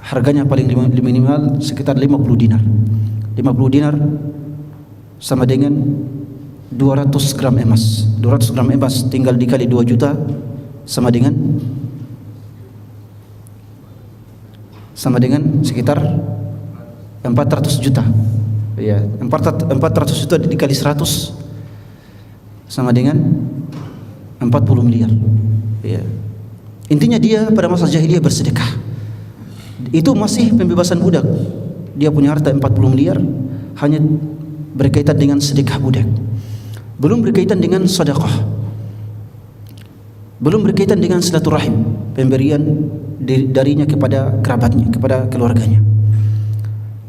harganya paling minimal sekitar 50 dinar. 50 dinar sama dengan 200 gram emas. 200 gram emas tinggal dikali 2 juta sama dengan sekitar 400 juta. Ya, 400 juta dikali 100 sama dengan 40 miliar. Ya. Intinya dia pada masa jahiliyah bersedekah. Itu masih pembebasan budak. Dia punya harta 40 miliar hanya berkaitan dengan sedekah budak. Belum berkaitan dengan sedekah. Belum berkaitan dengan silaturahim, pemberian darinya kepada kerabatnya, kepada keluarganya.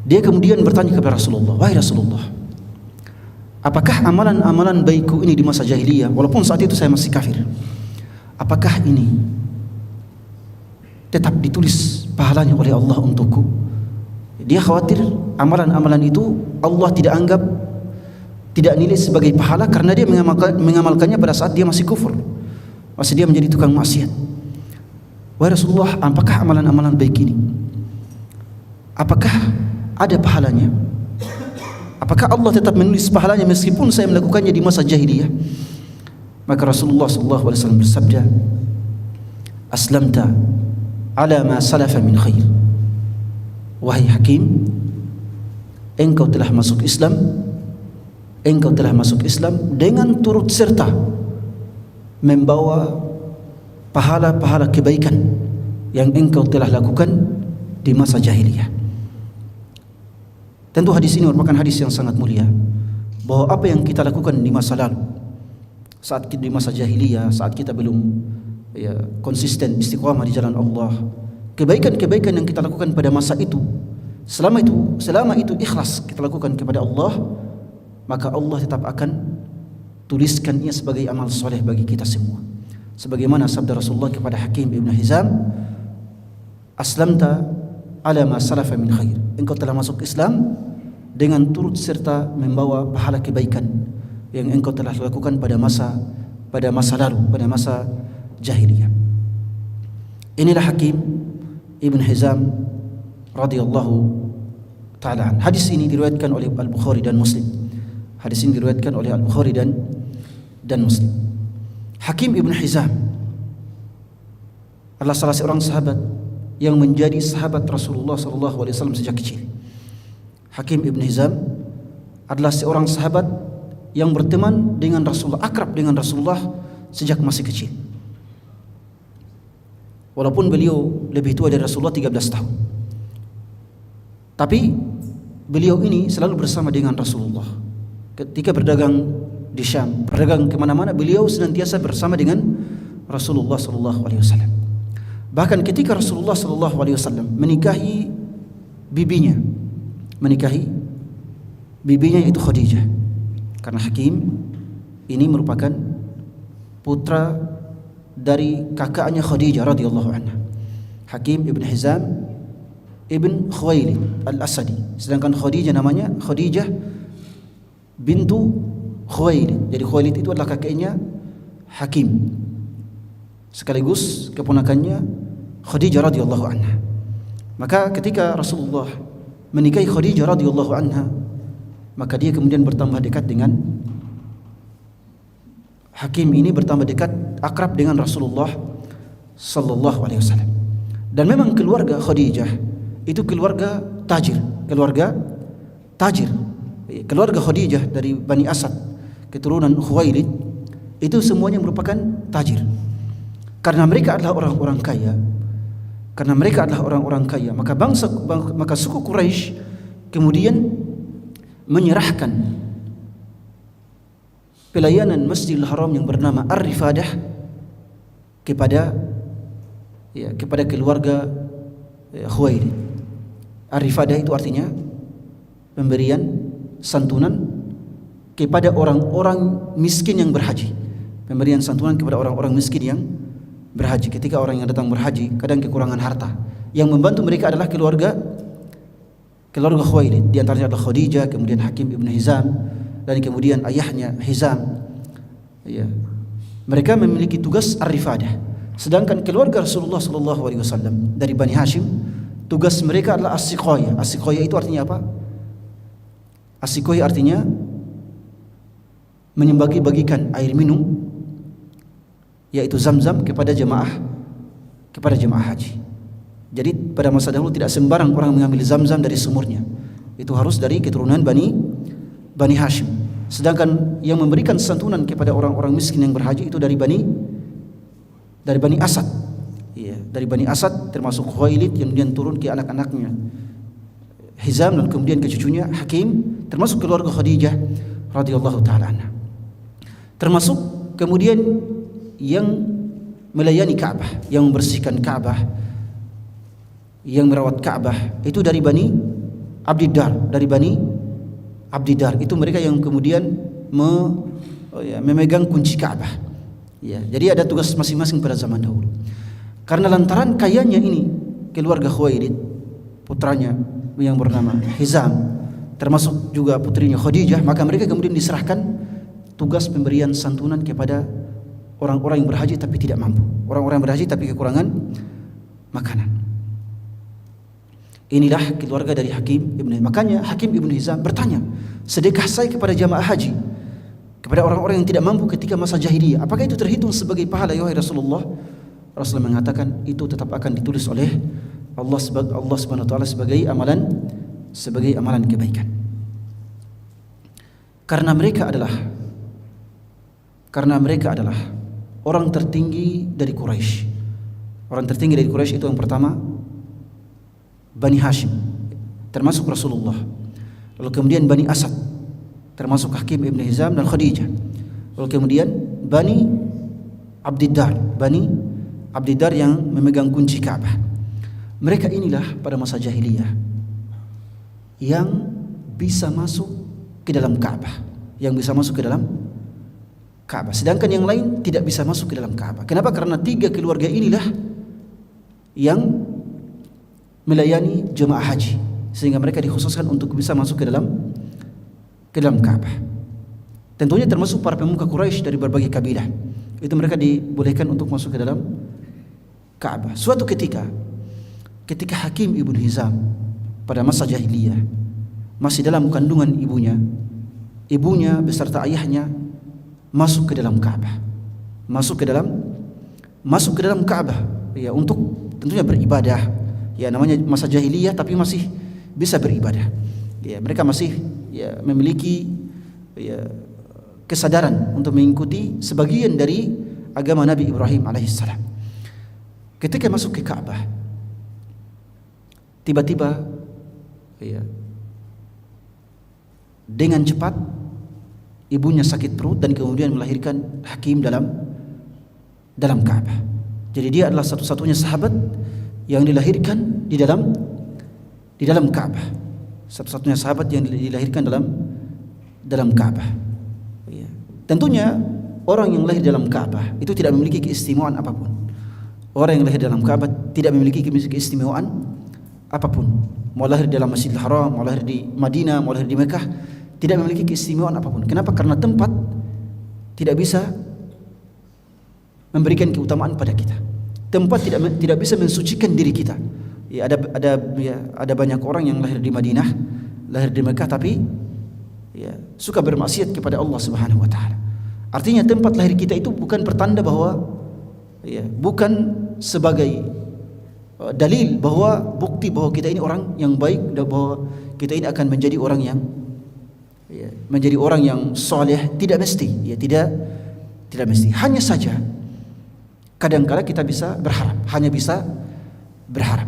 Dia kemudian bertanya kepada Rasulullah, "Wahai Rasulullah, apakah amalan-amalan baikku ini di masa jahiliyah, walaupun saat itu saya masih kafir, apakah ini tetap ditulis pahalanya oleh Allah untukku?" Dia khawatir amalan-amalan itu Allah tidak nilai sebagai pahala karena dia mengamalkannya pada saat dia masih kufur, masih dia menjadi tukang maksiat. "Wahai Rasulullah, apakah amalan-amalan baik ini, apakah ada pahalanya? Apakah Allah tetap menulis pahalanya meskipun saya melakukannya di masa jahiliyah?" Maka Rasulullah SAW bersabda, "Aslamta ala ma salafa min khair." Wahai Hakim, engkau telah masuk Islam dengan turut serta membawa pahala-pahala kebaikan yang engkau telah lakukan di masa jahiliyah. Tentu hadis ini merupakan hadis yang sangat mulia, bahwa apa yang kita lakukan di masa lalu, saat di masa jahiliyah, saat kita belum konsisten istiqamah di jalan Allah, kebaikan-kebaikan yang kita lakukan pada masa itu, selama itu ikhlas kita lakukan kepada Allah, maka Allah tetap akan tuliskannya sebagai amal soleh bagi kita semua. Sebagaimana sabda Rasulullah kepada Hakim ibn Hizam, "Aslamta ala ma salafa min khair." Engkau telah masuk Islam dengan turut serta membawa pahala kebaikan yang engkau telah lakukan pada masa lalu, pada masa jahiliyah. Inilah Hakim ibn Hizam radhiyallahu taala. Hadis ini diriwayatkan oleh Al-Bukhari dan Muslim. Dan Muslim. Hakim ibn Hizam adalah salah seorang sahabat yang menjadi sahabat Rasulullah SAW sejak kecil. Hakim ibn Hizam adalah seorang sahabat yang berteman dengan Rasulullah, akrab dengan Rasulullah sejak masih kecil. Walaupun beliau lebih tua dari Rasulullah 13 tahun, tapi beliau ini selalu bersama dengan Rasulullah. Ketika berdagang di Syam, berdagang kemana-mana, beliau senantiasa bersama dengan Rasulullah SAW. Bahkan ketika Rasulullah SAW menikahi bibinya itu Khadijah, karena Hakim ini merupakan putra dari kakaknya Khadijah radhiyallahu anha. Hakim ibn Hizam ibn Khuwailid al-Asadi, sedangkan Khadijah namanya Khadijah bintu Khuwailid. Jadi Khuwailid itu adalah kakeknya Hakim, sekaligus keponakannya Khadijah radhiyallahu anha. Maka ketika Rasulullah menikahi Khadijah radhiyallahu anha, maka dia kemudian bertambah dekat dengan Hakim ini, bertambah dekat, akrab dengan Rasulullah sallallahu alaihi wasallam. Dan memang keluarga Khadijah itu keluarga tajir. Keluarga Khadijah dari Bani Asad, keturunan Khuwailid, itu semuanya merupakan tajir. Karena mereka adalah orang-orang kaya, maka suku Quraisy kemudian menyerahkan pelayanan Masjidil Haram yang bernama Ar-Rifadah kepada keluarga Khuwailid. Ar-Rifadah itu artinya pemberian santunan kepada orang-orang miskin yang berhaji. Pemberian santunan kepada orang-orang miskin yang berhaji. Ketika orang yang datang berhaji kadang kekurangan harta, yang membantu mereka adalah keluarga Khuwailid. Di antaranya adalah Khadijah, kemudian Hakim ibn Hizam, dan kemudian ayahnya Hizam. Mereka memiliki tugas Ar-Rifadah. Sedangkan keluarga Rasulullah SAW dari Bani Hashim tugas mereka adalah as-siqaya. As-siqaya itu artinya apa? As-siqaya artinya menyembagi-bagikan air minum, yaitu Zam-Zam kepada jemaah haji. Jadi pada masa dahulu tidak sembarang orang mengambil Zam-Zam dari sumurnya. Itu harus dari keturunan Bani Hashim. Sedangkan yang memberikan santunan kepada orang-orang miskin yang berhaji itu dari Bani Asad. Iya, dari Bani Asad, termasuk Khuwailid yang kemudian turun ke anak-anaknya Hizam dan kemudian ke cucunya Hakim, termasuk keluarga Khadijah radhiyallahu taala anha. Termasuk kemudian yang melayani Ka'bah, yang membersihkan Ka'bah, yang merawat Ka'bah itu dari Bani Abdiddar. Itu mereka yang kemudian memegang kunci Ka'bah. Ya, jadi ada tugas masing-masing pada zaman dahulu. Karena lantaran kayanya ini keluarga Khuwailid, putranya yang bernama Hizam, termasuk juga putrinya Khadijah, maka mereka kemudian diserahkan tugas pemberian santunan kepada orang-orang yang berhaji tapi tidak mampu, orang-orang yang berhaji tapi kekurangan makanan. Inilah keluarga dari Hakim ibn Hizam. Makanya Hakim ibn Hizam bertanya, sedekah saya kepada jamaah haji, kepada orang-orang yang tidak mampu ketika masa jahiliyah, apakah itu terhitung sebagai pahala ya Rasulullah? Rasulullah mengatakan itu tetap akan ditulis oleh Allah Subhanahu wa taala sebagai amalan kebaikan. Karena mereka adalah orang tertinggi dari Quraisy. Orang tertinggi dari Quraisy itu yang pertama Bani Hashim, termasuk Rasulullah. Lalu kemudian Bani Asad, termasuk Hakim ibn Hizam dan Khadijah. Lalu kemudian Bani Abdiddar yang memegang kunci Ka'bah. Mereka inilah pada masa jahiliyah yang bisa masuk ke dalam Ka'bah, sedangkan yang lain tidak bisa masuk ke dalam Ka'bah. Kenapa? Karena 3 keluarga inilah yang melayani jemaah haji, sehingga mereka dikhususkan untuk bisa masuk ke dalam Ka'bah. Tentunya termasuk para pemuka Quraisy dari berbagai kabilah. Itu mereka dibolehkan untuk masuk ke dalam Ka'bah. Suatu ketika Hakim ibn Hizam pada masa jahiliyah masih dalam kandungan ibunya beserta ayahnya masuk ke dalam Ka'bah. Masuk ke dalam Ka'bah ya, untuk tentunya beribadah. Ya, namanya masa jahiliyah tapi masih bisa beribadah. Ya, mereka masih memiliki kesadaran untuk mengikuti sebagian dari agama Nabi Ibrahim alaihissalam. Ketika masuk ke Ka'bah, tiba-tiba dengan cepat ibunya sakit perut dan kemudian melahirkan Hakim dalam Ka'bah. Jadi dia adalah satu-satunya sahabat yang dilahirkan di dalam Ka'bah. Satu-satunya sahabat yang dilahirkan dalam Ka'bah. Ya. Tentunya orang yang lahir dalam Ka'bah itu tidak memiliki keistimewaan apapun. Orang yang lahir dalam Ka'bah tidak memiliki keistimewaan apapun. Mau lahir dalam Masjidil Haram, mau lahir di Madinah, mau lahir di Mekah, tidak memiliki keistimewaan apapun. Kenapa? Karena tempat tidak bisa memberikan keutamaan pada kita. Tempat tidak bisa mensucikan diri kita. Ya, ada banyak orang yang lahir di Madinah, lahir di Mekah, tapi suka bermaksiat kepada Allah Subhanahu wa taala. Artinya tempat lahir kita itu bukan pertanda bahwa bukan sebagai dalil bahwa bukti bahwa kita ini orang yang baik dan bahwa kita ini akan menjadi orang yang saleh. Tidak mesti, tidak mesti. Hanya saja kadang-kala kita bisa berharap.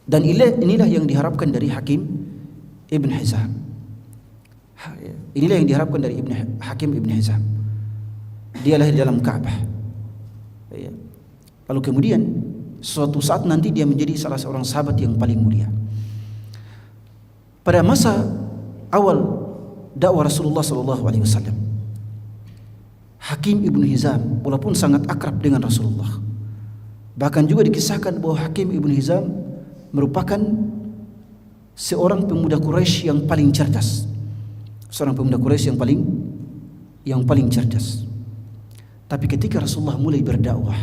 Dan inilah yang diharapkan dari Hakim ibn Hizam. Inilah yang diharapkan dari Hakim ibn Hizam. Dia lahir dalam Ka'bah. Lalu kemudian suatu saat nanti dia menjadi salah seorang sahabat yang paling mulia. Pada masa awal dakwah Rasulullah SAW, Hakim ibn Hizam walaupun sangat akrab dengan Rasulullah, bahkan juga dikisahkan bahwa Hakim ibn Hizam merupakan seorang pemuda Quraisy yang paling cerdas. Seorang pemuda Quraisy yang paling cerdas. Tapi ketika Rasulullah mulai berdakwah,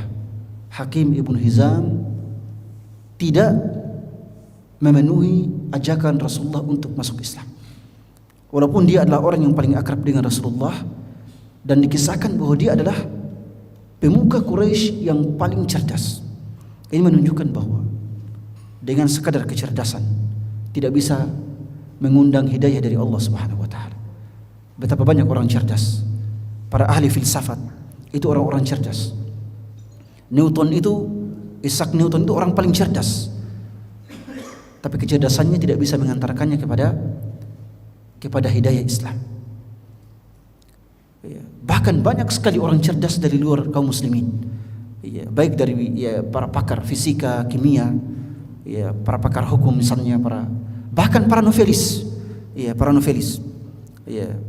Hakim ibn Hizam tidak memenuhi ajakan Rasulullah untuk masuk Islam. Walaupun dia adalah orang yang paling akrab dengan Rasulullah, dan dikisahkan bahwa dia adalah pemuka Quraisy yang paling cerdas. Ini menunjukkan bahwa dengan sekadar kecerdasan tidak bisa mengundang hidayah dari Allah Subhanahu wa taala. Betapa banyak orang cerdas, para ahli filsafat itu orang-orang cerdas. Isaac Newton itu orang paling cerdas, tapi kecerdasannya tidak bisa mengantarkannya kepada hidayah Islam. Bahkan banyak sekali orang cerdas dari luar kaum muslimin, baik dari para pakar fisika, kimia, para pakar hukum misalnya, bahkan para novelis,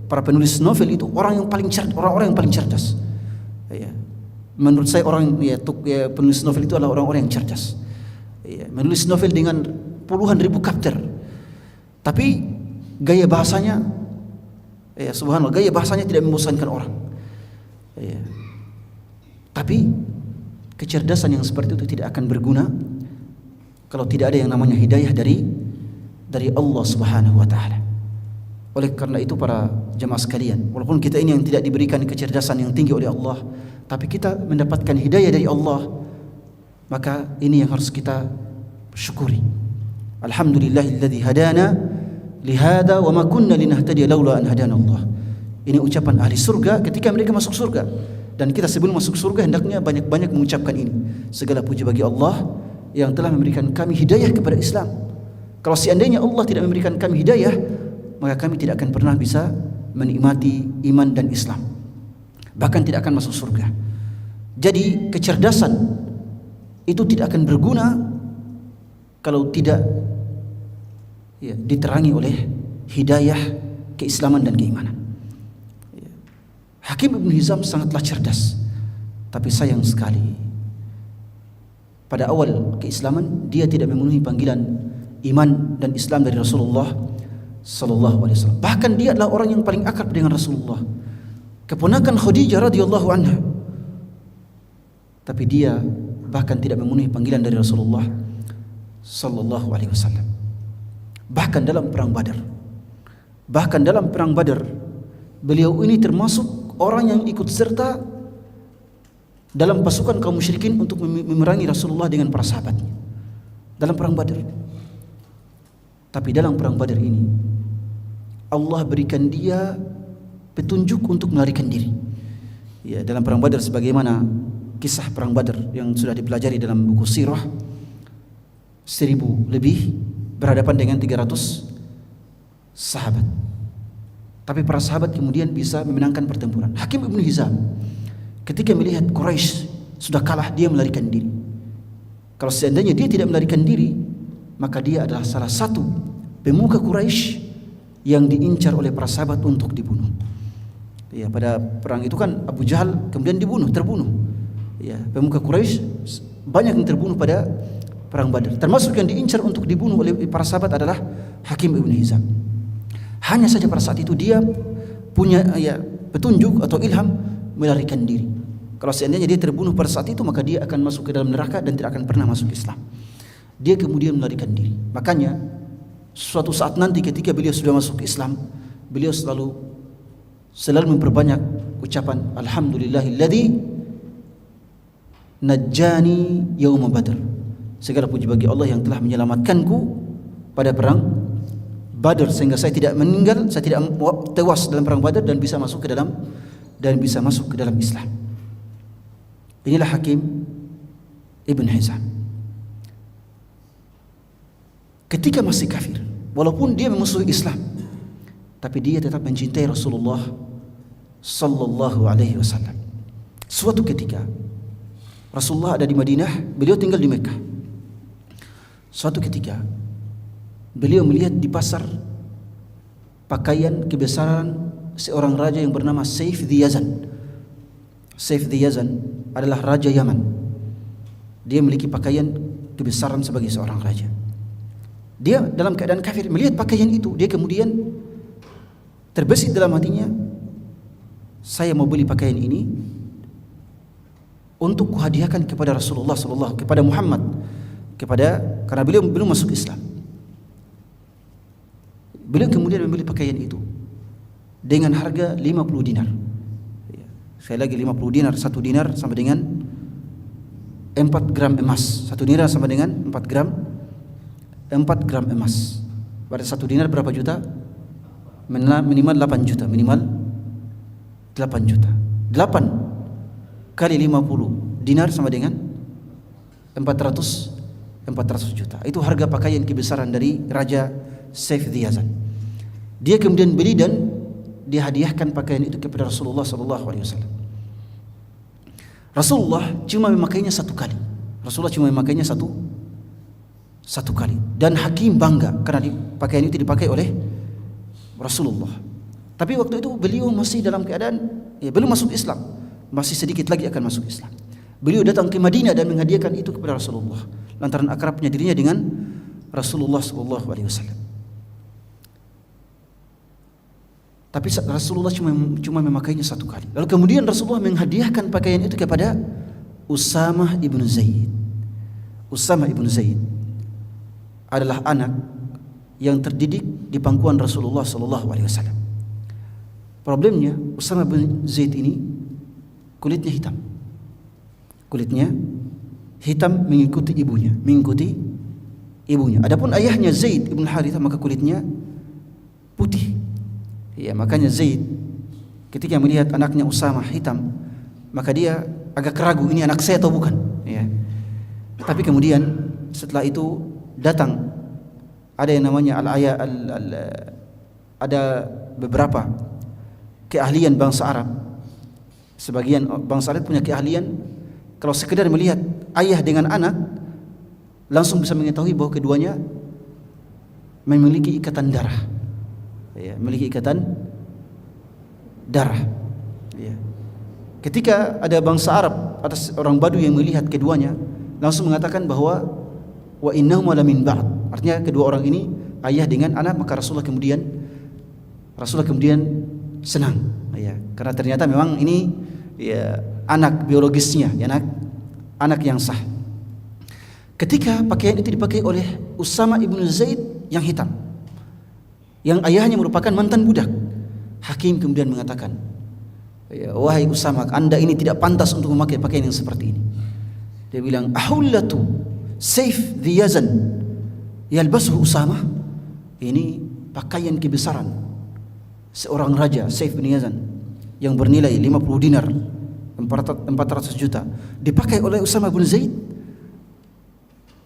para penulis novel itu orang yang paling cerdas. Menurut saya penulis novel itu adalah orang-orang yang cerdas. Menulis novel dengan puluhan ribu karakter, tapi gaya bahasanya, subhanallah, gaya bahasanya tidak membosankan orang. Tapi kecerdasan yang seperti itu tidak akan berguna kalau tidak ada yang namanya hidayah dari Allah Subhanahu wa taala. Oleh karena itu para jemaah sekalian, walaupun kita ini yang tidak diberikan kecerdasan yang tinggi oleh Allah, tapi kita mendapatkan hidayah dari Allah, maka ini yang harus kita syukuri. Alhamdulillahilladzi hadana lihada wa ma kunna linahtadiya laula an hadana Allah. Ini ucapan ahli surga ketika mereka masuk surga, dan kita sebelum masuk surga hendaknya banyak-banyak mengucapkan ini. Segala puji bagi Allah yang telah memberikan kami hidayah kepada Islam. Kalau seandainya Allah tidak memberikan kami hidayah, maka kami tidak akan pernah bisa menikmati iman dan Islam, bahkan tidak akan masuk surga. Jadi kecerdasan itu tidak akan berguna kalau tidak diterangi oleh hidayah keislaman dan keimanan. Hakim Ibn Hizam sangatlah cerdas, tapi sayang sekali pada awal keislaman dia tidak memenuhi panggilan iman dan Islam dari Rasulullah sallallahu alaihi wasallam. Bahkan dia adalah orang yang paling akrab dengan Rasulullah, keponakan Khadijah radhiyallahu anha, tapi dia bahkan tidak memenuhi panggilan dari Rasulullah sallallahu alaihi wasallam. Bahkan dalam perang Badar, beliau ini termasuk orang yang ikut serta dalam pasukan kaum musyrikin untuk memerangi Rasulullah dengan para sahabatnya dalam perang Badar. Tapi dalam perang Badar ini Allah berikan dia petunjuk untuk melarikan diri. Dalam perang Badar, sebagaimana kisah perang Badar yang sudah dipelajari dalam buku sirah, 1000 lebih berhadapan dengan 300 sahabat. Tapi para sahabat kemudian bisa memenangkan pertempuran. Hakim Ibn Hizam ketika melihat Quraisy sudah kalah, dia melarikan diri. Kalau seandainya dia tidak melarikan diri, maka dia adalah salah satu pemuka Quraisy yang diincar oleh para sahabat untuk dibunuh. Pada perang itu kan Abu Jahal kemudian terbunuh. Pemuka Quraisy banyak yang terbunuh pada perang Badar. Termasuk yang diincar untuk dibunuh oleh para sahabat adalah Hakim Ibn Hizam. Hanya saja pada saat itu dia punya petunjuk atau ilham melarikan diri. Kalau seandainya dia terbunuh pada saat itu, maka dia akan masuk ke dalam neraka dan tidak akan pernah masuk Islam. Dia kemudian melarikan diri. Makanya suatu saat nanti ketika beliau sudah masuk Islam, beliau selalu memperbanyak ucapan alhamdulillahilladzi najjani yauma badr. Segala puji bagi Allah yang telah menyelamatkanku pada perang Badar, sehingga saya tidak meninggal, saya tidak tewas dalam perang Badar dan bisa masuk ke dalam Islam. Inilah Hakim Ibn Hizam. Ketika masih kafir, walaupun dia memusuhi Islam, tapi dia tetap mencintai Rasulullah sallallahu alaihi wasallam. Suatu ketika Rasulullah ada di Madinah, beliau tinggal di Mekah. Suatu ketika beliau melihat di pasar pakaian kebesaran seorang raja yang bernama Saif di Yazan. Saif di Yazan adalah raja Yaman. Dia memiliki pakaian kebesaran sebagai seorang raja. Dia dalam keadaan kafir melihat pakaian itu, dia kemudian terbesit dalam hatinya, saya mau beli pakaian ini untuk kuhadiahkan kepada Rasulullah sallallahu, kepada Muhammad, karena beliau belum masuk Islam. Beliau kemudian membeli pakaian itu dengan harga 50 dinar. Sekali lagi 50 dinar, 1 dinar sama dengan 4 gram emas. 1 dinar sama dengan 4 gram emas. Pada 1 dinar berapa juta? Minimal 8 juta, minimal 8 juta. 8 kali 50 dinar sama dengan 400 juta. Itu harga pakaian kebesaran dari Raja Saif Diyazan. Dia kemudian beli dan dia hadiahkan pakaian itu kepada Rasulullah SAW. Rasulullah cuma memakainya satu kali. Satu kali. Dan Hakim bangga karena pakaian itu dipakai oleh Rasulullah. Tapi waktu itu beliau masih dalam keadaan belum masuk Islam, masih sedikit lagi akan masuk Islam. Beliau datang ke Madinah dan menghadiahkan itu kepada Rasulullah lantaran akrabnya dirinya dengan Rasulullah SAW. Tapi Rasulullah cuma memakainya satu kali. Lalu kemudian Rasulullah menghadiahkan pakaian itu kepada Usamah ibn Zaid. Usamah ibn Zaid adalah anak yang terdidik di pangkuan Rasulullah SAW. Problemnya Usamah bin Zaid ini kulitnya hitam mengikuti ibunya. Adapun ayahnya Zaid ibn Harithah maka kulitnya putih. Ya, makanya Zaid ketika melihat anaknya Usamah hitam, maka dia agak ragu ini anak saya atau bukan. Ya. Tapi kemudian setelah itu datang ada yang namanya ada beberapa keahlian bangsa Arab. Sebagian bangsa Arab punya keahlian kalau sekedar melihat ayah dengan anak langsung bisa mengetahui bahwa keduanya memiliki ikatan darah. Ya, memiliki ikatan darah. Ya. Ketika ada bangsa Arab atas orang Badu yang melihat keduanya langsung mengatakan bahwa wa innahuma lamin ba'd. Artinya kedua orang ini ayah dengan anak, maka Rasulullah kemudian senang. Ya, karena ternyata memang ini ya, anak biologisnya, ya, anak yang sah. Ketika pakaian itu dipakai oleh Usamah ibn Zaid yang hitam, yang ayahnya merupakan mantan budak, Hakim kemudian mengatakan, ya, wahai Usamah, anda ini tidak pantas untuk memakai pakaian yang seperti ini. Dia bilang, ahullatu Saif Diyazan yalbasuhu Usamah. Ini pakaian kebesaran seorang raja Saif bin Yazan yang bernilai 50 dinar, 400 juta, dipakai oleh Usamah bin Zaid.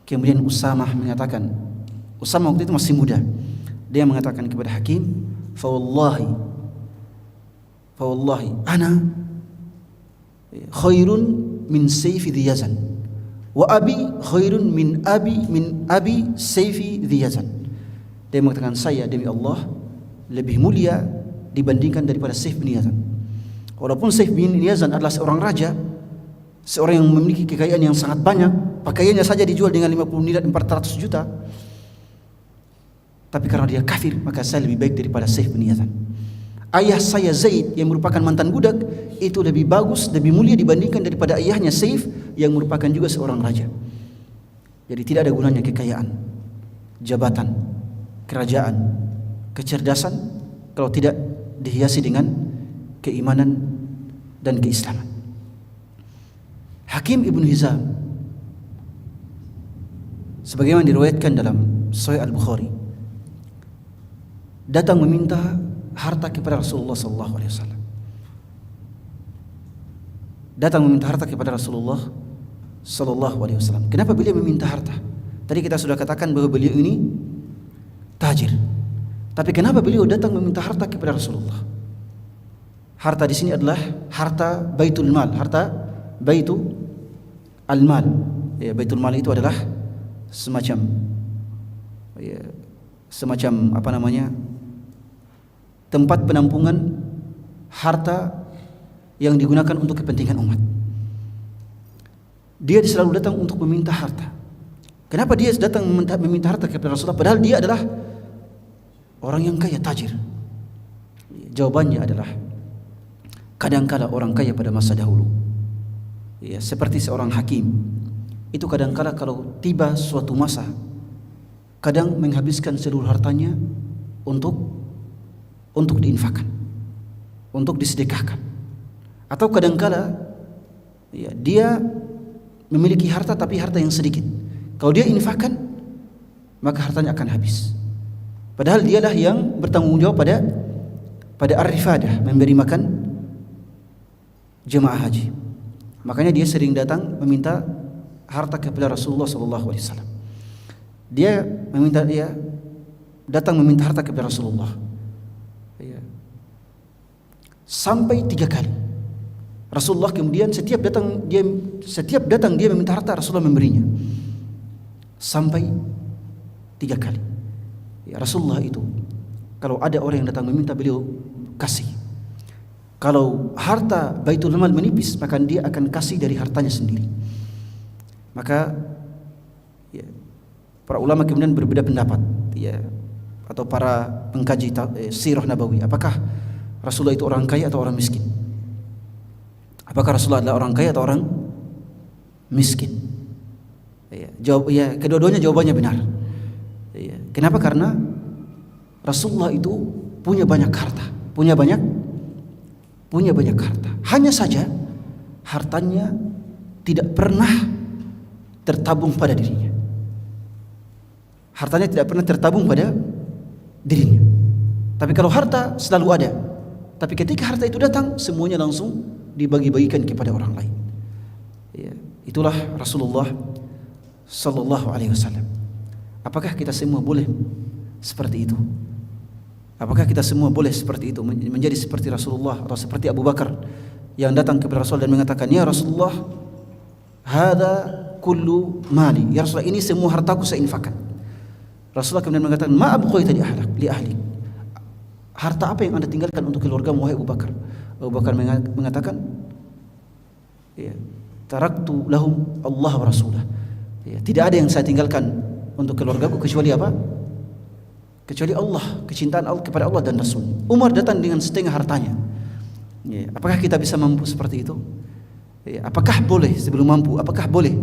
Kemudian Usamah mengatakan, Usamah waktu itu masih muda, dia mengatakan kepada Hakim, fa wallahi ana khairun min Sayfi Diyazan wa abi khairun min abi Sayfi Diyazan. Dia mengatakan, saya demi Allah lebih mulia dibandingkan daripada Saif bin Yazan. Walaupun Saif bin Yazan adalah seorang raja, seorang yang memiliki kekayaan yang sangat banyak, pakaiannya saja dijual dengan 50 dinar 400 juta. Tapi karena dia kafir, maka saya lebih baik daripada Saif bin Yazan. Ayah saya Zaid yang merupakan mantan budak itu lebih bagus, lebih mulia dibandingkan daripada ayahnya Saif yang merupakan juga seorang raja. Jadi tidak ada gunanya kekayaan, jabatan, kerajaan, kecerdasan kalau tidak dihiasi dengan keimanan dan keislaman. Hakim ibn Hizam sebagaimana diriwayatkan dalam Sahih Al-Bukhari, datang meminta harta kepada Rasulullah SAW. Datang meminta harta kepada Rasulullah SAW. Kenapa beliau meminta harta? Tadi kita sudah katakan bahwa beliau ini tajir. Tapi kenapa beliau datang meminta harta kepada Rasulullah? Harta di sini adalah harta Baitul Mal, harta Baitul Al-Mal. Ya, Baitul Mal itu adalah semacam apa namanya? Tempat penampungan harta yang digunakan untuk kepentingan umat. Dia selalu datang untuk meminta harta. Kenapa dia datang meminta harta kepada Rasulullah padahal dia adalah orang yang kaya, tajir? Jawabannya adalah kadangkala orang kaya pada masa dahulu, ya, seperti seorang hakim, itu kadangkala kalau tiba suatu masa, kadang menghabiskan seluruh hartanya untuk diinfakkan, untuk disedekahkan. Atau kadangkala ya, dia memiliki harta tapi harta yang sedikit. Kalau dia infakkan, maka hartanya akan habis. Padahal dialah yang bertanggung jawab pada ar-rifadah, memberi makan jemaah haji. Makanya dia sering datang meminta harta kepada Rasulullah SAW. Dia datang meminta harta kepada Rasulullah sampai 3 kali. Rasulullah kemudian setiap datang dia meminta harta, Rasulullah memberinya sampai 3 kali. Ya, Rasulullah itu kalau ada orang yang datang meminta, beliau kasih. Kalau harta Baitul Mal menipis, maka dia akan kasih dari hartanya sendiri. Maka ya, para ulama kemudian berbeda pendapat, ya, atau para pengkaji sirah nabawi, apakah Rasulullah itu orang kaya atau orang miskin? Apakah Rasulullah adalah orang kaya atau orang miskin? Ya, kedua-duanya jawabannya benar. Ya, kenapa? Karena Rasulullah itu punya banyak harta, punya banyak harta. Hanya saja hartanya tidak pernah tertabung pada dirinya. Hartanya tidak pernah tertabung pada dirinya. Tapi kalau harta selalu ada, tapi ketika harta itu datang, semuanya langsung dibagi-bagikan kepada orang lain. Ya, itulah Rasulullah sallallahu alaihi wasallam. Apakah kita semua boleh seperti itu? Apakah kita semua boleh seperti itu, menjadi seperti Rasulullah atau seperti Abu Bakar yang datang kepada Rasul dan mengatakan, "Ya Rasulullah, hadza kullu mali." Ya Rasulullah, ini semua hartaku saya infakkan. Rasulullah kemudian mengatakan, "Ma abqaita li ahlik." Harta apa yang Anda tinggalkan untuk keluargamu, wahai Abu Bakar? Abu Bakar mengatakan, ya, taraktu lahum Allah wa rasulah. Ya, tidak ada yang saya tinggalkan untuk keluargaku kecuali apa? Kecuali Allah, kecintaan Allah kepada Allah dan Rasul. Umar datang dengan setengah hartanya. Ya, apakah kita bisa mampu seperti itu? Ya, apakah boleh sebelum mampu? Apakah boleh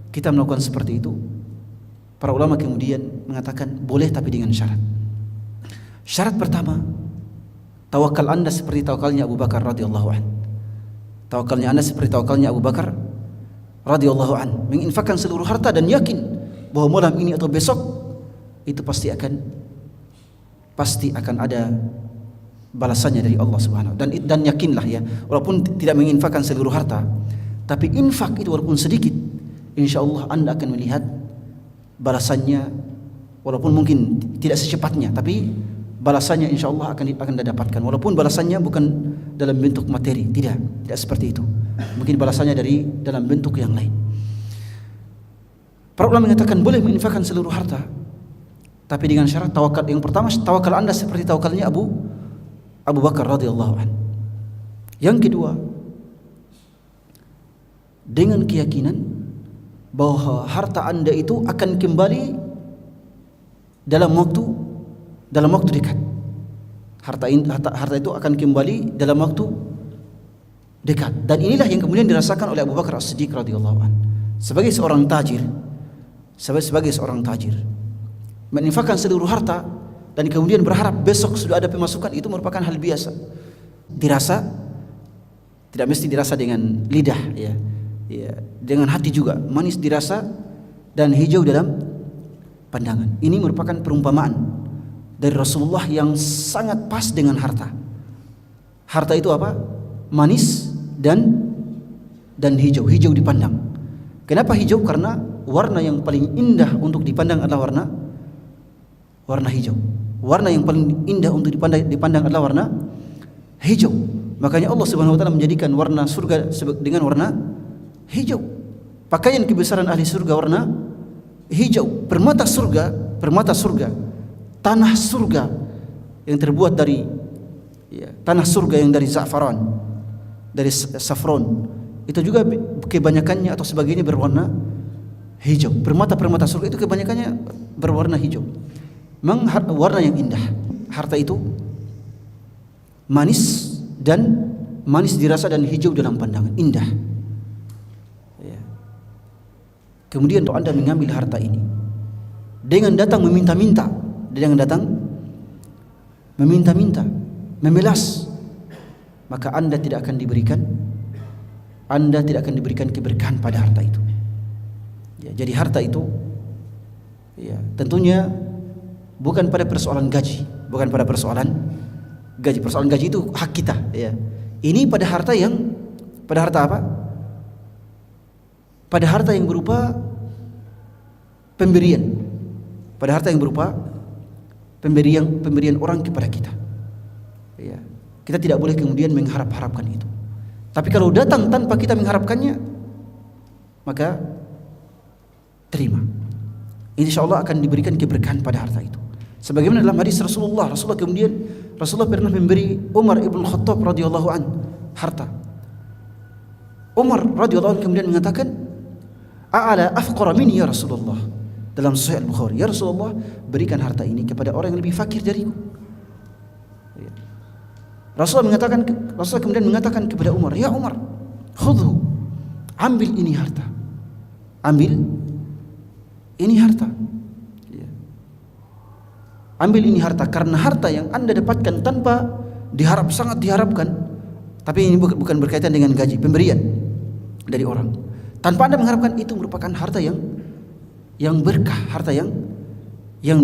kita melakukan seperti itu? Para ulama kemudian mengatakan boleh, tapi dengan syarat. Syarat pertama, tawakal Anda seperti tawakalnya Abu Bakar radhiyallahu an. Tawakalnya Anda seperti tawakalnya Abu Bakar radhiyallahu an, menginfakkan seluruh harta dan yakin bahwa malam ini atau besok itu pasti akan ada balasannya dari Allah Subhanahu. Dan yakinlah ya, walaupun tidak menginfakkan seluruh harta, tapi infak itu walaupun sedikit, insyaallah Anda akan melihat balasannya, walaupun mungkin tidak secepatnya, tapi balasannya insyaallah akan Anda dapatkan. Walaupun balasannya bukan dalam bentuk materi, tidak seperti itu. Mungkin balasannya dalam bentuk yang lain. Para ulama mengatakan boleh menginfakkan seluruh harta, tapi dengan syarat tawakal. Yang pertama, tawakal Anda seperti tawakalnya Abu Bakar radhiyallahu an. Yang kedua, dengan keyakinan bahwa harta Anda itu akan kembali dalam waktu dekat. Harta itu akan kembali dalam waktu dekat. Dan inilah yang kemudian dirasakan oleh Abu Bakar As-Siddiq radhiyallahu an. Sebagai seorang tajir, meninfakkan seluruh harta dan kemudian berharap besok sudah ada pemasukan, itu merupakan hal biasa. Dirasa, tidak mesti dirasa dengan lidah, ya, dengan hati juga, manis dirasa dan hijau dalam pandangan. Ini merupakan perumpamaan dari Rasulullah yang sangat pas dengan harta. Harta itu apa? Manis dan hijau dipandang. Kenapa hijau? Karena warna yang paling indah untuk dipandang adalah warna hijau. Warna yang paling indah untuk dipandang adalah warna hijau. Makanya Allah Subhanahu wa taala menjadikan warna surga dengan warna hijau. Pakaian kebesaran ahli surga warna hijau. Permata surga, tanah surga yang terbuat dari tanah surga yang dari za'faran, dari safron, itu juga kebanyakannya atau sebagainya berwarna hijau. Permata surga itu kebanyakannya berwarna hijau. Memang warna yang indah. Harta itu manis dirasa dan hijau dalam pandangan, indah. Kemudian untuk Anda mengambil harta ini dengan datang meminta-minta, dengan datang meminta-minta, memelas, maka Anda tidak akan diberikan keberkahan pada harta itu. Ya, jadi harta itu ya, tentunya bukan pada persoalan gaji, bukan pada persoalan gaji. Persoalan gaji itu hak kita, ya. Ini pada harta apa? Pada harta yang berupa pemberian. Pada harta yang berupa pemberian orang kepada kita. Ya. Kita tidak boleh kemudian mengharap-harapkan itu. Tapi kalau datang tanpa kita mengharapkannya, maka terima. Insyaallah akan diberikan keberkahan pada harta itu. Sebagaimana dalam hadis Rasulullah pernah memberi Umar ibn Khattab radhiyallahu an harta. Umar radhiyallahu an kemudian mengatakan, "A'ala afqara minni ya Rasulullah." Dalam Sahih Al-Bukhari, "Ya Rasulullah, berikan harta ini kepada orang yang lebih fakir dariku." Rasulullah kemudian mengatakan kepada Umar, "Ya Umar, khudhu, ambil ini harta. Ambil ini harta. Ya. Ambil ini harta, karena harta yang Anda dapatkan tanpa sangat diharapkan, tapi ini bukan berkaitan dengan gaji, pemberian dari orang. Tanpa Anda mengharapkan, itu merupakan harta yang berkah, harta yang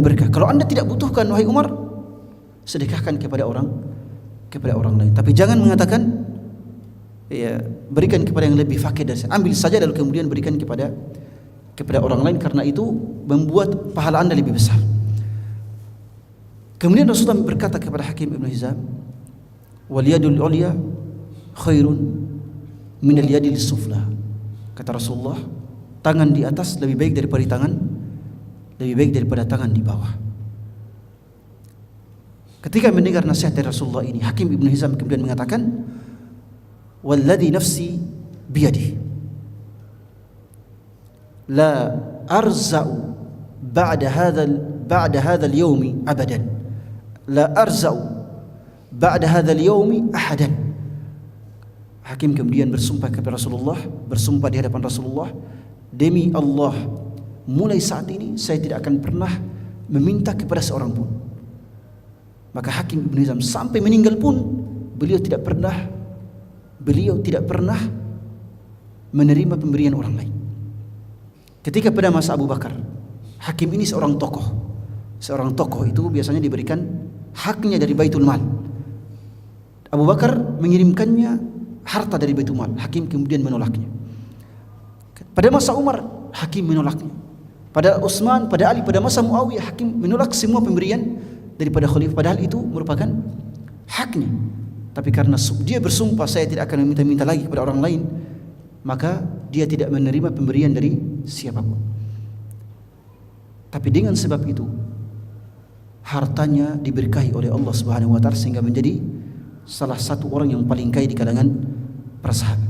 berkah. Kalau Anda tidak butuhkan, wahai Umar, sedekahkan kepada orang lain. Tapi jangan mengatakan, ya, berikan kepada yang lebih fakir dari saya. Ambil saja lalu kemudian berikan kepada orang lain, karena itu membuat pahala Anda lebih besar." Kemudian Rasulullah berkata kepada Hakim Ibn Hizam, "Wal yadul ulya khairun min al yadil sufla." Kata Rasulullah, tangan di atas lebih baik daripada tangan di bawah. Ketika mendengar nasihat dari Rasulullah ini, Hakim Ibn Hizam kemudian mengatakan, "Walladhi nafsi biyadihi, la arza'u ba'da hadzal yawmi abadan, la arza'u ba'da hadzal yawmi ahadan." Hakim kemudian bersumpah kepada Rasulullah, bersumpah di hadapan Rasulullah, "Demi Allah, mulai saat ini saya tidak akan pernah meminta kepada seorang pun." Maka Hakim Ibn Hizam sampai meninggal pun beliau tidak pernah menerima pemberian orang lain. Ketika pada masa Abu Bakar, Hakim ini seorang tokoh itu biasanya diberikan haknya dari Baitul Mal. Abu Bakar mengirimkannya harta dari Baitul Mal, Hakim kemudian menolaknya. Pada masa Umar, Hakim menolaknya. Pada Utsman, pada Ali, pada masa Muawiyah, Hakim menolak semua pemberian daripada khalifah, padahal itu merupakan haknya. Tapi karena dia bersumpah, saya tidak akan meminta-minta lagi kepada orang lain, maka dia tidak menerima pemberian dari siapapun. Tapi dengan sebab itu, hartanya diberkahi oleh Allah Subhanahu wa taala sehingga menjadi salah satu orang yang paling kaya di kalangan para sahabat.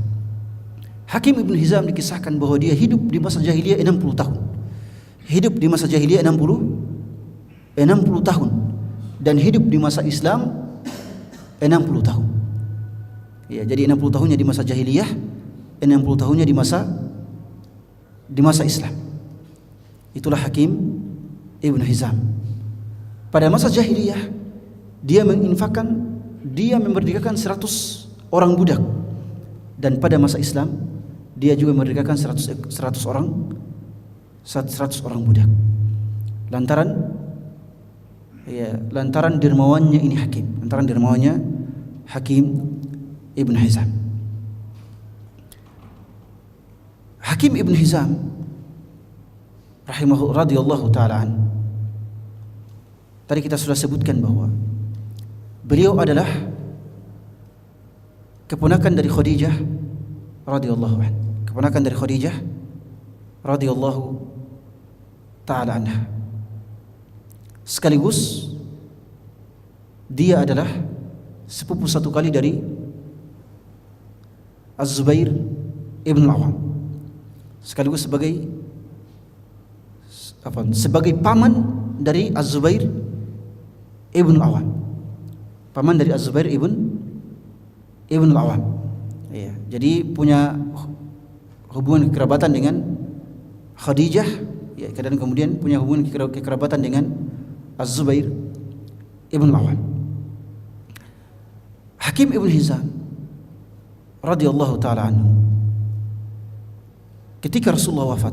Hakim Ibn Hizam dikisahkan bahwa dia hidup di masa jahiliyah 60 tahun. Hidup di masa jahiliyah 60 tahun. Dan hidup di masa Islam 60 tahun. Ya, jadi 60 tahunnya di masa jahiliyah, 60 tahunnya di masa Islam. Itulah Hakim Ibn Hizam. Pada masa jahiliyah dia memerdekakan 100 orang budak, dan pada masa Islam dia juga memerdekakan 100 orang budak. Lantaran dermawannya ini Hakim Ibn Hizam. Hakim Ibn Hizam radhiyallahu ta'ala an, tadi kita sudah sebutkan bahwa beliau adalah keponakan dari Khadijah radhiyallahu anha, keponakan dari Khadijah radhiyallahu ta'ala anha. Sekaligus dia adalah sepupu satu kali dari Az-Zubair ibn al-Awwam, sekaligus sebagai paman dari Az-Zubair ibn al-Awwam, paman dari Az-Zubair ibn al-Awwam. Ya, jadi punya hubungan kekerabatan dengan Khadijah, ya, dan kemudian punya hubungan kekerabatan dengan Az-Zubair ibn al-Awwam. Hakim Ibn Hizam radhiyallahu taala anhu, ketika Rasulullah wafat,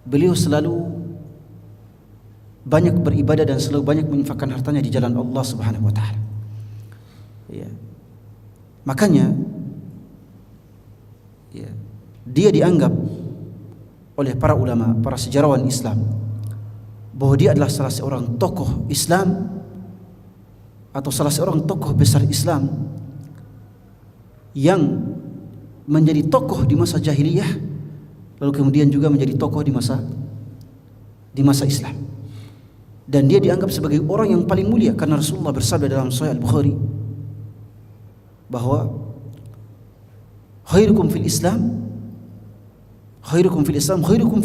beliau selalu banyak beribadah dan selalu banyak menginfakkan hartanya di jalan Allah Subhanahu wa taala. Ya. Makanya ya, dia dianggap oleh para ulama, para sejarawan Islam bahwa dia adalah salah seorang tokoh Islam atau salah seorang tokoh besar Islam yang menjadi tokoh di masa jahiliyah, lalu kemudian juga menjadi tokoh di masa Islam. Dan dia dianggap sebagai orang yang paling mulia karena Rasulullah bersabda dalam Sahih Al-Bukhari bahwa khairukum fil Islam khairukum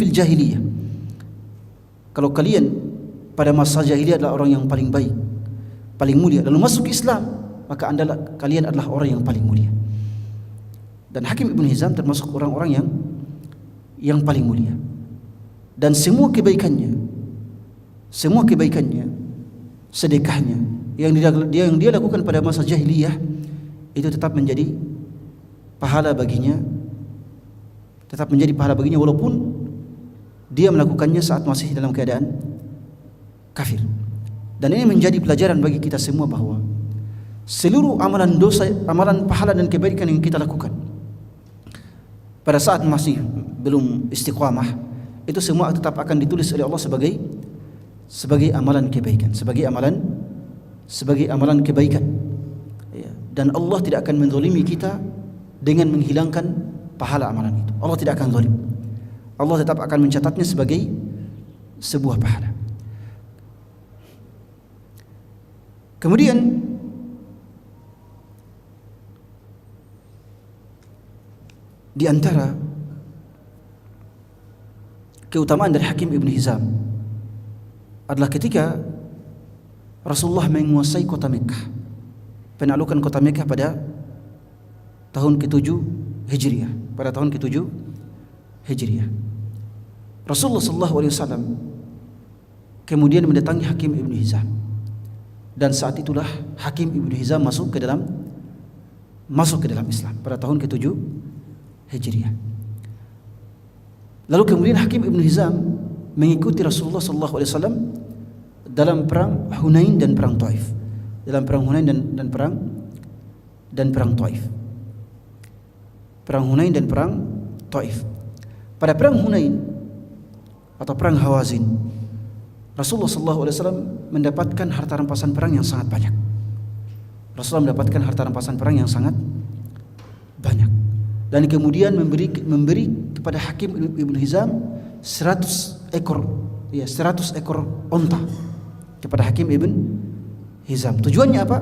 fil jahiliyah. Kalau kalian pada masa jahiliyah adalah orang yang paling baik, paling mulia, lalu masuk Islam, maka kalian adalah orang yang paling mulia. Dan Hakim Ibn Hizam termasuk orang-orang yang paling mulia. Dan semua kebaikannya, sedekahnya yang dia lakukan pada masa jahiliyah itu tetap menjadi pahala baginya, walaupun dia melakukannya saat masih dalam keadaan kafir. Dan ini menjadi pelajaran bagi kita semua bahwa seluruh amalan dosa, amalan pahala dan kebaikan yang kita lakukan pada saat masih belum istiqamah, itu semua tetap akan ditulis oleh Allah sebagai amalan kebaikan, sebagai amalan kebaikan. Ya. Dan Allah tidak akan menzalimi kita dengan menghilangkan pahala amalan itu. Allah tidak akan zalim. Allah tetap akan mencatatnya sebagai sebuah pahala. Kemudian di antara keutamaan dari Hakim Ibn Hizam adalah ketika Rasulullah menguasai kota Mekah, penaklukan kota Mekah pada tahun ke-7 Hijriah, Rasulullah SAW kemudian mendatangi Hakim Ibn Hizam, dan saat itulah Hakim Ibn Hizam masuk ke dalam Islam pada tahun ke-7 Hijriah. Lalu kemudian Hakim Ibn Hizam mengikuti Rasulullah SAW dalam perang Hunain dan perang Taif, perang Hunain dan perang Taif. Pada perang Hunain atau perang Hawazin, Rasulullah SAW mendapatkan harta rampasan perang yang sangat banyak. Dan kemudian memberi kepada Hakim Ibn Hizam 100 ekor onta kepada Hakim Ibn Hizam. Tujuannya apa?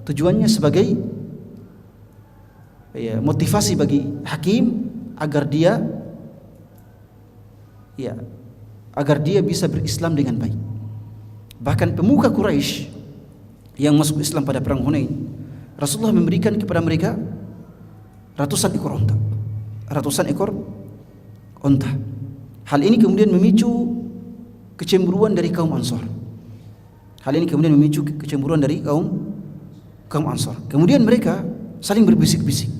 Tujuannya sebagai motivasi bagi Hakim agar dia bisa berislam dengan baik. Bahkan pemuka Quraisy yang masuk Islam pada perang Hunain, Rasulullah memberikan kepada mereka ratusan ekor onta. Hal ini kemudian memicu kecemburuan dari kaum Ansar. Kemudian mereka saling berbisik-bisik,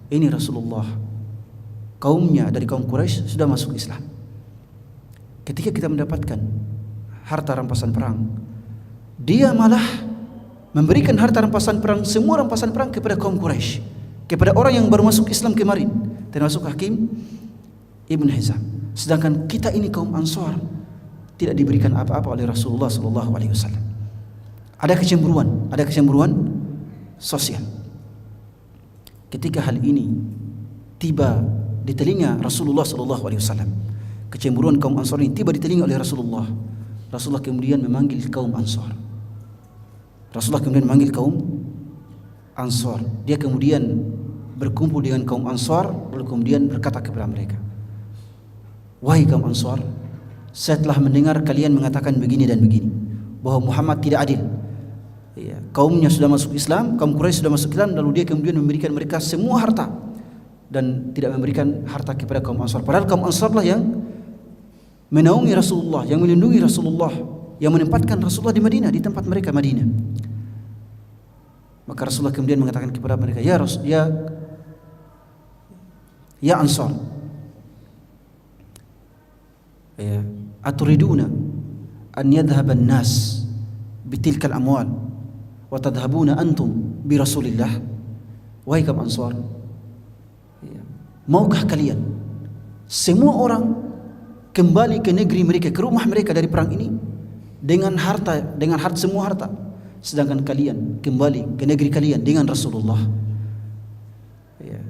ini Rasulullah, kaumnya dari kaum Quraisy sudah masuk Islam. Ketika kita mendapatkan harta rampasan perang, dia malah memberikan harta rampasan perang, semua rampasan perang kepada kaum Quraisy, kepada orang yang baru masuk Islam kemarin, termasuk Hakim Ibn Hizam. Sedangkan kita ini kaum Ansar tidak diberikan apa-apa oleh Rasulullah SAW. Ada kecemburuan sosial. Ketika hal ini tiba di telinga Rasulullah SAW, kecemburuan kaum Ansar ini tiba di telinga oleh Rasulullah kemudian memanggil kaum Ansar. Dia kemudian berkumpul dengan kaum Ansar, lalu kemudian berkata kepada mereka, wahai kaum Ansar, saya telah mendengar kalian mengatakan begini dan begini, bahwa Muhammad tidak adil. Kaumnya sudah masuk Islam, kaum Quraisy sudah masuk Islam, lalu dia kemudian memberikan mereka semua harta dan tidak memberikan harta kepada kaum Ansar. Padahal kaum Ansar lah yang menaungi Rasulullah, yang melindungi Rasulullah, yang menempatkan Rasulullah di Madinah, di tempat mereka Madinah. Maka Rasulullah kemudian mengatakan kepada mereka, ya Ansar, ya, aturiduna an yadhhaba an-nas bitilka al-amwal wa tadhhabuna antum bi Rasulillah. Wahai kaum Ansar, ya, maukah kalian semua orang kembali ke negeri mereka, ke rumah mereka dari perang ini dengan harta semua harta, sedangkan kalian kembali ke negeri kalian dengan Rasulullah? Ya.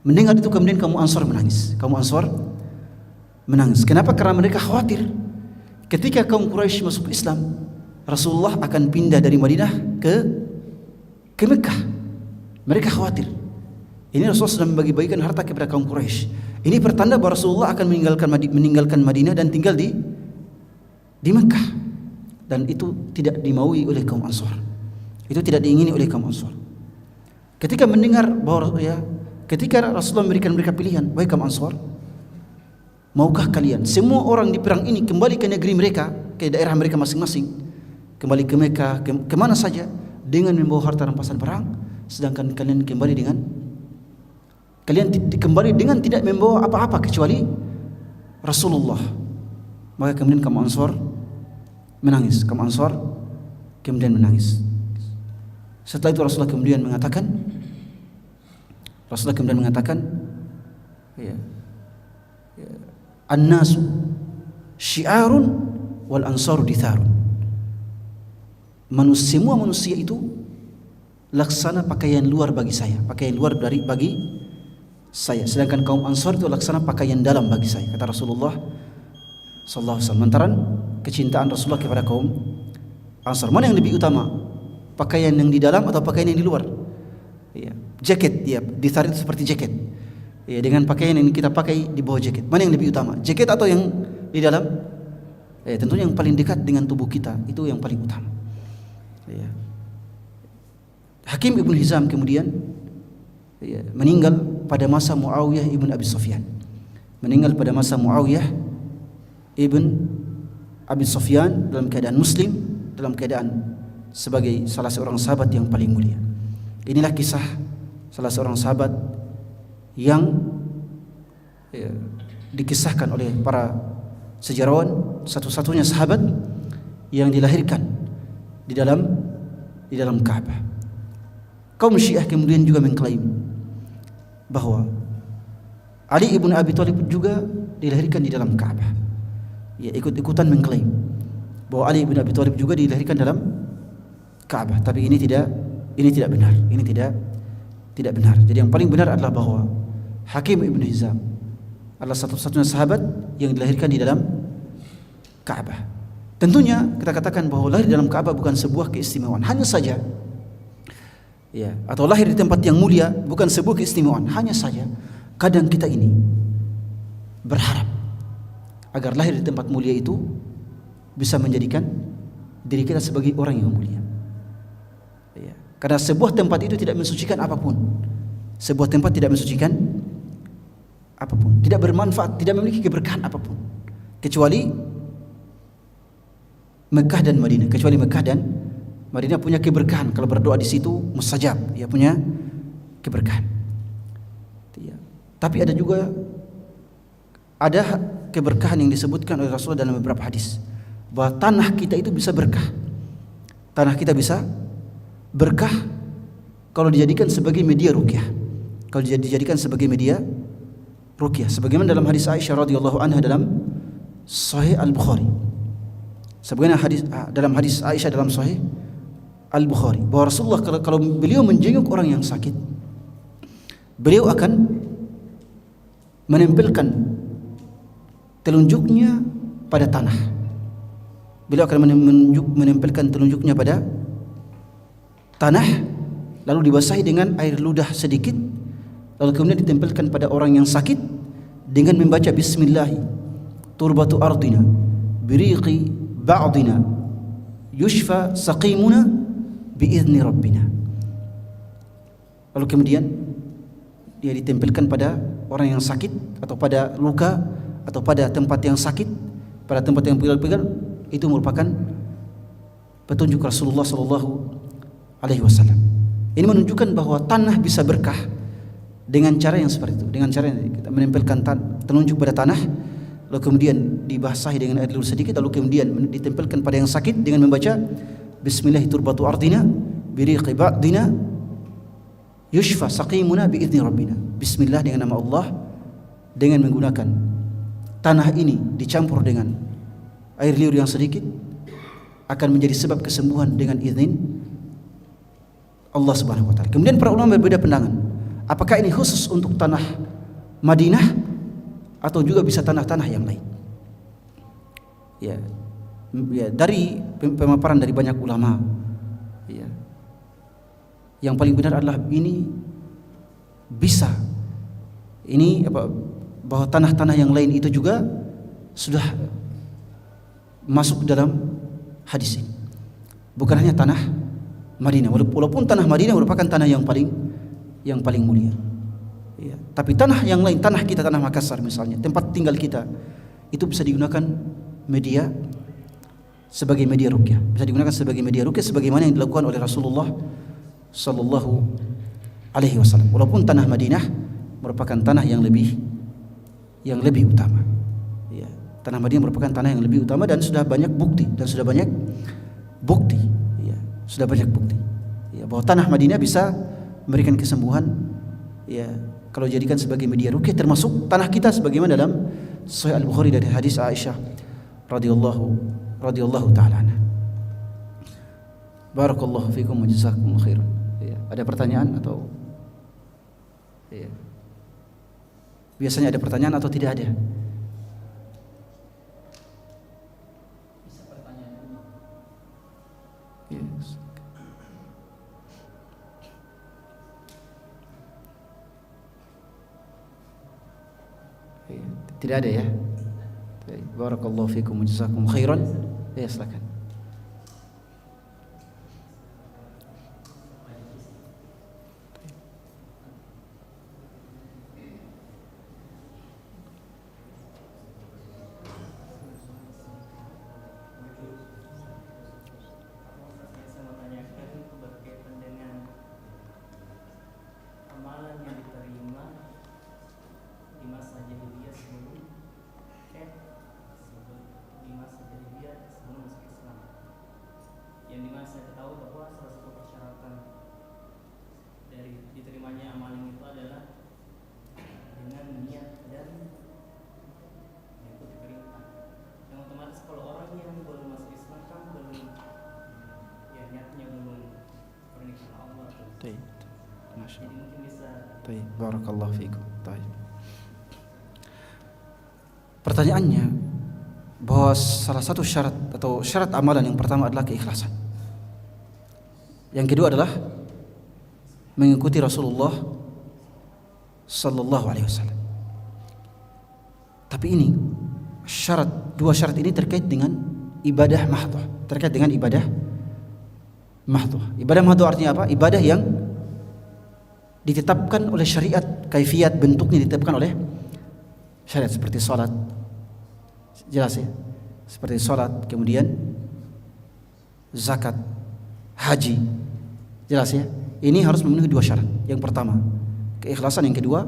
Mendengar itu kemudian kaum Ansar menangis. Kenapa? Karena mereka khawatir ketika kaum Quraisy masuk Islam, Rasulullah akan pindah dari Madinah ke Mekah. Mereka khawatir. Ini Rasulullah sedang membagi-bagikan harta kepada kaum Quraisy. Ini pertanda bahwa Rasulullah akan meninggalkan Madinah dan tinggal di Mekah. Dan itu tidak dimaui oleh kaum Ansar. Itu tidak diingini oleh kaum Ansar. Ketika mendengar bahwa ketika Rasulullah memberikan mereka pilihan, wahai kaum Ansar, maukah kalian semua orang di perang ini kembali ke negeri mereka, ke daerah mereka masing-masing, kembali ke Mekah, kemana saja, dengan membawa harta rampasan perang, sedangkan kalian kembali dengan tidak membawa apa-apa kecuali Rasulullah? Maka kemudian kaum Ansar menangis. Setelah itu Rasulullah kemudian mengatakan, ya, an-nasu syi'arun wal ansaru ditharun. Semua manusia itu laksana pakaian luar bagi saya, bagi saya, sedangkan kaum Ansar itu laksana pakaian dalam bagi saya, kata Rasulullah sallallahu alaihi wasallam. Lantaran kecintaan Rasulullah kepada kaum Ansar, mana yang lebih utama, pakaian yang di dalam atau pakaian yang di luar? Ya, jaket, ya, dithar itu seperti jaket. Ya, dengan pakaian yang kita pakai di bawah jaket, mana yang lebih utama, jaket atau yang di dalam? Ya, tentunya yang paling dekat dengan tubuh kita itu yang paling utama. Ya. Hakim ibn Hizam kemudian meninggal pada masa Muawiyah ibn Abi Sufyan. Dalam keadaan muslim, dalam keadaan sebagai salah seorang sahabat yang paling mulia. Inilah kisah salah seorang sahabat yang dikisahkan oleh para sejarawan, satu-satunya sahabat yang dilahirkan di dalam Ka'bah. Kaum Syiah kemudian juga mengklaim bahwa Ali ibn Abi Thalib juga dilahirkan di dalam Ka'bah. Ya, ikut-ikutan mengklaim bahwa Ali ibn Abi Thalib juga dilahirkan dalam Ka'bah, tapi ini tidak benar. Ini tidak benar. Jadi yang paling benar adalah bahwa Hakim ibn Hizam adalah satu-satunya sahabat yang dilahirkan di dalam Ka'bah. Tentunya kita katakan bahwa lahir di dalam Ka'bah bukan sebuah keistimewaan, hanya saja, ya, atau lahir di tempat yang mulia bukan sebuah keistimewaan, hanya saja kadang kita ini berharap agar lahir di tempat mulia itu bisa menjadikan diri kita sebagai orang yang mulia. Ya, karena sebuah tempat itu tidak mensucikan apapun. Sebuah tempat tidak mensucikan apapun, tidak bermanfaat, tidak memiliki keberkahan apapun, kecuali Mekah dan Madinah. Kecuali Mekah dan Madinah punya keberkahan, kalau berdoa di situ mustajab, ya, punya keberkahan. Ya. Tapi ada juga keberkahan yang disebutkan oleh Rasulullah dalam beberapa hadis, bahwa tanah kita itu bisa berkah. Tanah kita bisa berkah kalau dijadikan sebagai media ruqyah. Kalau dijadikan sebagai media ruqyah, sebagaimana dalam hadis Aisyah radhiyallahu anha dalam Sahih Al-Bukhari. Sebagaimana dalam hadis Aisyah dalam Sahih Al-Bukhari, bahwa Rasulullah kalau beliau menjenguk orang yang sakit, beliau akan menempelkan telunjuknya pada tanah. Beliau akan menempelkan telunjuknya pada tanah, lalu dibasahi dengan air ludah sedikit, lalu kemudian ditempelkan pada orang yang sakit dengan membaca Bismillah, turbatu ardina biriqi ba'dina yushfa saqimuna biizni rabbina. Lalu kemudian dia ditempelkan pada orang yang sakit, atau pada luka, atau pada tempat yang sakit, pada tempat yang pegal-pegal. Itu merupakan petunjuk Rasulullah sallallahu alaihi wasallam. Ini menunjukkan bahwa tanah bisa berkah dengan cara yang seperti itu, dengan cara yang kita menempelkan telunjuk pada tanah, lalu kemudian dibasahi dengan air liur sedikit, lalu kemudian ditempelkan pada yang sakit dengan membaca Bismillahi turbatu ardina biriqi ba'dina yushfa saqimuna biizni rabbina. Bismillah, dengan nama Allah, dengan menggunakan tanah ini dicampur dengan air liur yang sedikit akan menjadi sebab kesembuhan dengan izin Allah Subhanahu wa taala. Kemudian para ulama berbeda pandangan. Apakah ini khusus untuk tanah Madinah atau juga bisa tanah-tanah yang lain? Ya, dari pemaparan dari banyak ulama, ya, yang paling benar adalah ini bisa. Ini bahwa tanah-tanah yang lain itu juga sudah masuk dalam hadis ini. Bukan hanya tanah Madinah, walaupun tanah Madinah merupakan tanah yang paling mulia. Ya, tapi tanah yang lain, tanah kita, tanah Makassar misalnya, tempat tinggal kita, itu bisa digunakan media sebagai media ruqyah. Bisa digunakan sebagai media ruqyah sebagaimana yang dilakukan oleh Rasulullah sallallahu alaihi wasallam. Walaupun tanah Madinah merupakan tanah yang lebih utama. Ya, tanah Madinah merupakan tanah yang lebih utama dan sudah banyak bukti ya, sudah banyak bukti ya, bahwa tanah Madinah bisa memberikan kesembuhan ya kalau dijadikan sebagai media ruqyah, termasuk tanah kita sebagaimana dalam Sahih Al-Bukhari dari hadis Aisyah radhiyallahu taala anha. Barakallahu fikum wa jazakumullahu khairan. Ya, ada pertanyaan atau ya. Biasanya ada pertanyaan atau tidak ada? Bisa pertanyaan dulu. Yes. Tidak ada ya? Barakallahu fikum wa jazakumullahu khairan. Ya, silakan. Barakallahu fikum. Pertanyaannya bahwa salah satu syarat atau syarat amalan yang pertama adalah keikhlasan. Yang kedua adalah mengikuti Rasulullah sallallahu alaihi wasallam. Tapi ini dua syarat ini terkait dengan ibadah mahdhah, terkait dengan ibadah mahdhah. Ibadah mahdhah artinya apa? Ibadah yang ditetapkan oleh syariat, kaifiat bentuknya ditetapkan oleh syariat, seperti salat. Jelas ya? Seperti salat, kemudian zakat, haji. Jelas ya? Ini harus memenuhi dua syarat. Yang pertama, keikhlasan. Yang kedua,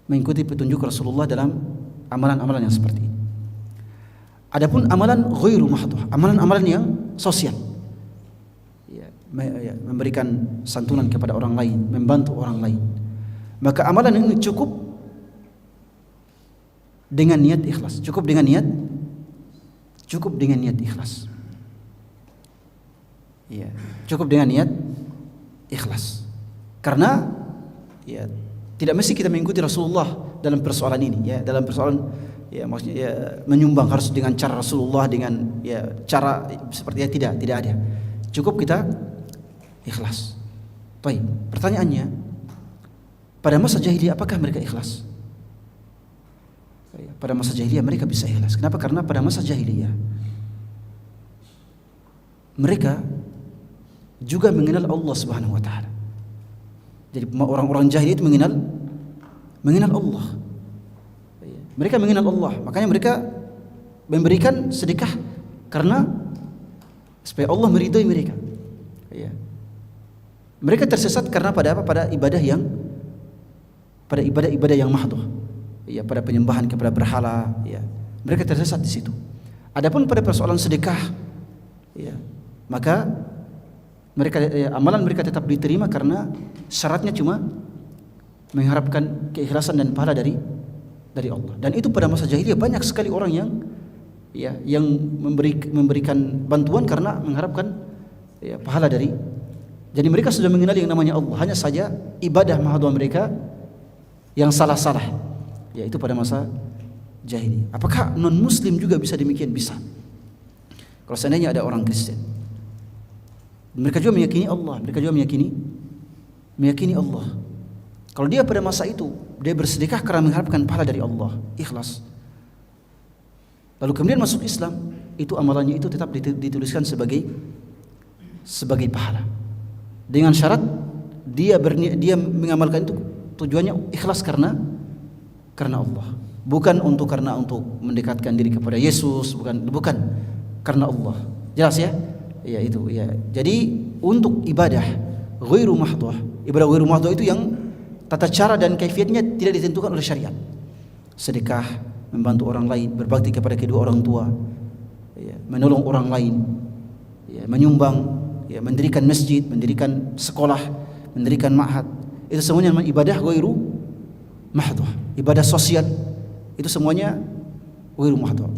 mengikuti petunjuk Rasulullah dalam amalan-amalan yang seperti ini. Adapun amalan ghairu mahdhah, amalan-amalan yang sosial, memberikan santunan kepada orang lain, membantu orang lain, maka amalan ini cukup dengan niat ikhlas, cukup dengan niat ikhlas. Ya, cukup dengan niat ikhlas. Karena ya tidak mesti kita mengikuti Rasulullah dalam persoalan ini, ya, dalam persoalan ya maksudnya ya menyumbang harus dengan cara Rasulullah, dengan ya cara sepertinya tidak ada. Cukup kita ikhlas. Baik, pertanyaannya, pada masa jahiliyah apakah mereka ikhlas? Pada masa jahiliyah mereka bisa ikhlas. Kenapa? Karena pada masa jahiliyah mereka juga mengenal Allah Subhanahu wa taala. Jadi orang-orang jahiliyah itu mengenal Allah. Mereka mengenal Allah, makanya mereka memberikan sedekah karena supaya Allah meridhai mereka. Ya. Mereka tersesat karena pada apa? Pada ibadah yang mahdoh. Ya, pada penyembahan kepada berhala, ya. Mereka tersesat di situ. Adapun pada persoalan sedekah, ya, maka amalan mereka tetap diterima karena syaratnya cuma mengharapkan keikhlasan dan pahala dari Allah. Dan itu pada masa jahiliyah banyak sekali orang yang memberikan bantuan karena mengharapkan pahala dari. Jadi mereka sudah mengenali yang namanya Allah. Hanya saja ibadah mahdoh mereka yang salah-salah. Yaitu pada masa jahiliyah. Apakah non muslim juga bisa demikian? Bisa. Kalau seandainya ada orang Kristen, mereka juga meyakini Allah, mereka juga meyakini Allah. Kalau dia pada masa itu dia bersedekah karena mengharapkan pahala dari Allah, ikhlas. Lalu kemudian masuk Islam, itu amalannya itu tetap dituliskan sebagai pahala. Dengan syarat dia mengamalkan itu tujuannya ikhlas karena Allah. Bukan karena untuk mendekatkan diri kepada Yesus, bukan karena Allah. Jelas ya? Ya itu ya. Jadi untuk ibadah ghairu mahdhah, ibadah ghairu mahdhah itu yang tata cara dan kaifiatnya tidak ditentukan oleh syariat. Sedekah, membantu orang lain, berbakti kepada kedua orang tua, ya, menolong orang lain, ya, menyumbang, ya, mendirikan masjid, mendirikan sekolah, mendirikan ma'had. Itu semuanya ibadah ghairu mahdhah. Ibadah sosial itu semuanya ghairu mahdhah.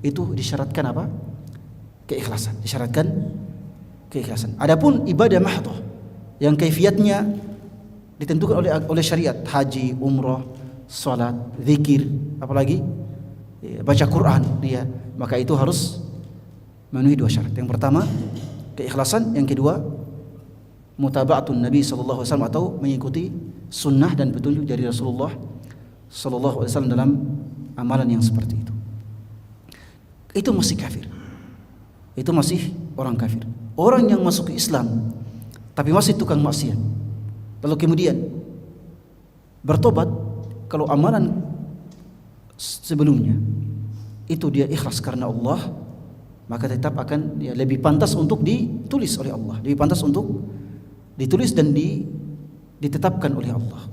Itu disyaratkan apa? Keikhlasan. Disyaratkan keikhlasan. Adapun ibadah mahdhah yang kaifiatnya ditentukan oleh syariat, haji, umrah, salat, zikir, apalagi ya, baca Quran, ya, maka itu harus memenuhi dua syarat. Yang pertama keikhlasan, yang kedua mutaba'atun Nabi sallallahu alaihi wasallam atau mengikuti sunnah dan petunjuk dari Rasulullah sallallahu alaihi wasallam dalam amalan yang seperti itu. Itu masih kafir. Itu masih orang kafir. Orang yang masuk ke Islam tapi masih tukang maksiat, lalu kemudian bertobat, kalau amalan sebelumnya itu dia ikhlas karena Allah, maka tetap akan lebih pantas untuk ditulis oleh Allah, lebih pantas untuk ditulis dan ditetapkan oleh Allah.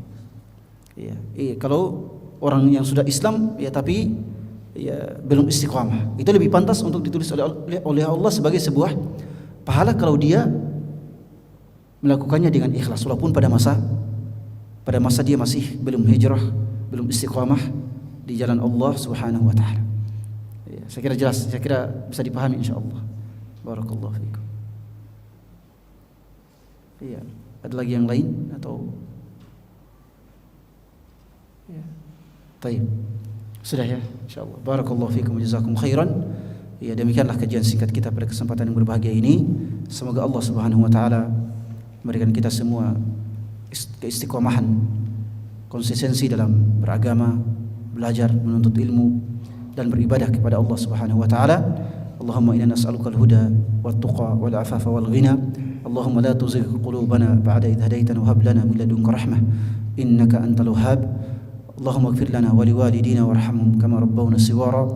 Ya, kalau orang yang sudah Islam ya tapi ya belum istiqamah, itu lebih pantas untuk ditulis oleh Allah sebagai sebuah pahala kalau dia melakukannya dengan ikhlas, walaupun pada masa dia masih belum hijrah, belum istiqamah di jalan Allah Subhanahu wa taala. Ya, saya kira jelas, saya kira bisa dipahami insyaallah. Barakallahu fiikum. Iya, ada lagi yang lain atau ya. Baik. Sudah ya, insyaallah. Barakallahu fiikum wa jazakum khairan. Ya, demikianlah kajian singkat kita pada kesempatan yang berbahagia ini. Semoga Allah Subhanahu wa taala memberikan kita semua keistiqomahan, konsistensi dalam beragama, belajar, menuntut ilmu dan beribadah kepada Allah Subhanahu wa taala. Allahumma inna nas'aluka al-huda wat-tuqa wal-'afafa wal-ghina. Allahumma la tuzigh qulubana ba'da idh hadaytana wa hab lana min ladunka rahmah innaka antal wahhab. Allahumma ighfir lana wa liwalidina warhamhum kama rabbawna shighara.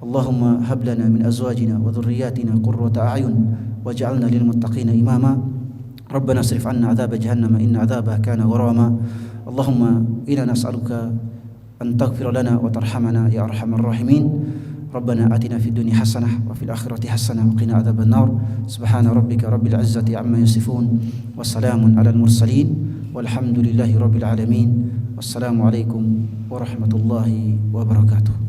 Allahumma hab lana min azwajina wa dhurriyyatina qurrata a'yun waj'alna lil muttaqina imama. ربنا اصرف عنا عذاب جهنم إن عذابها كان غراما. اللهم إنا نسألك أن تغفر لنا وترحمنا يا أرحم الراحمين. ربنا آتنا في الدنيا حسنة وفي الآخرة حسنة وقنا عذاب النار. سبحان ربك رب العزة عما يصفون والسلام على المرسلين والحمد لله رب العالمين. والسلام عليكم ورحمة الله وبركاته.